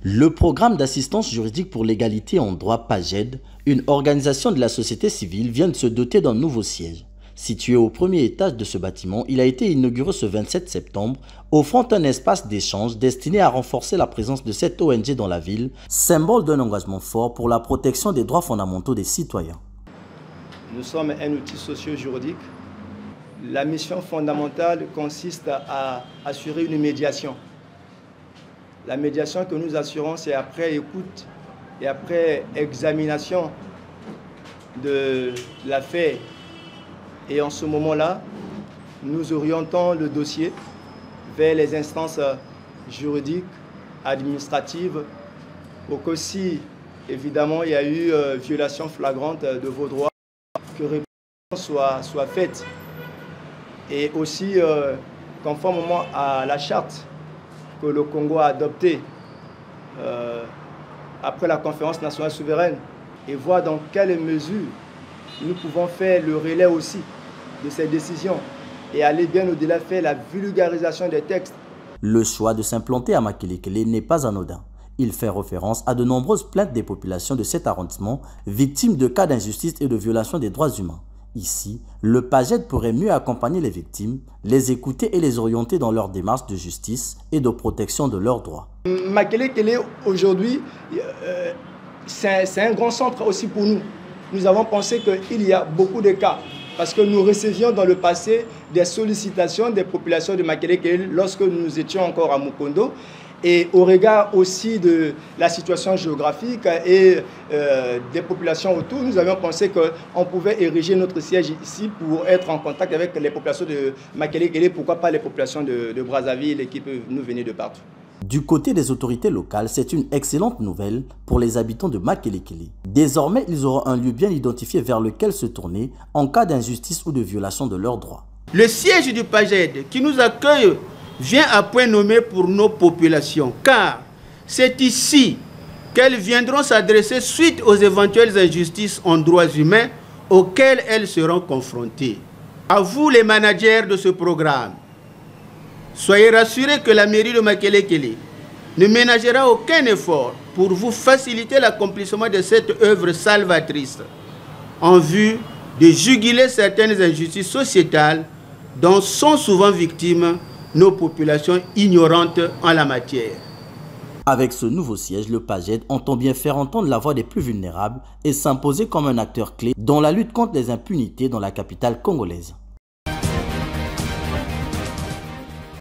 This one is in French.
Le programme d'assistance juridique pour l'égalité en droit PAJED, une organisation de la société civile, vient de se doter d'un nouveau siège. Situé au premier étage de ce bâtiment, il a été inauguré ce 27 septembre, offrant un espace d'échange destiné à renforcer la présence de cette ONG dans la ville, symbole d'un engagement fort pour la protection des droits fondamentaux des citoyens. Nous sommes un outil socio-juridique. La mission fondamentale consiste à assurer une médiation. La médiation que nous assurons, c'est après écoute et après examination de l'affaire. Et en ce moment-là, nous orientons le dossier vers les instances juridiques, administratives, pour que si, évidemment, il y a eu violation flagrante de vos droits, que réponse soit faite. Et aussi, conformément à la charte que le Congo a adoptée après la conférence nationale souveraine, et voir dans quelle mesure nous pouvons faire le relais aussi de ces décisions et aller bien au-delà, faire la vulgarisation des textes. Le choix de s'implanter à Makelekele n'est pas anodin. Il fait référence à de nombreuses plaintes des populations de cet arrondissement, victimes de cas d'injustice et de violation des droits humains. Ici, le PAJED pourrait mieux accompagner les victimes, les écouter et les orienter dans leur démarche de justice et de protection de leurs droits. Makelekele, aujourd'hui, c'est un grand centre aussi pour nous. Nous avons pensé qu'il y a beaucoup de cas, parce que nous recevions dans le passé des sollicitations des populations de Makelekele lorsque nous étions encore à Mukondo. Et au regard aussi de la situation géographique et des populations autour, nous avions pensé qu'on pouvait ériger notre siège ici pour être en contact avec les populations de Makelekele, pourquoi pas les populations de Brazzaville qui peuvent nous venir de partout. Du côté des autorités locales, c'est une excellente nouvelle pour les habitants de Makelekele. Désormais, ils auront un lieu bien identifié vers lequel se tourner en cas d'injustice ou de violation de leurs droits. Le siège du PAJED qui nous accueille vient à point nommé pour nos populations, car c'est ici qu'elles viendront s'adresser suite aux éventuelles injustices en droits humains auxquelles elles seront confrontées. À vous les managers de ce programme, soyez rassurés que la mairie de Makelekele ne ménagera aucun effort pour vous faciliter l'accomplissement de cette œuvre salvatrice en vue de juguler certaines injustices sociétales dont sont souvent victimes nos populations ignorantes en la matière. Avec ce nouveau siège, le PAJED entend bien faire entendre la voix des plus vulnérables et s'imposer comme un acteur clé dans la lutte contre les impunités dans la capitale congolaise.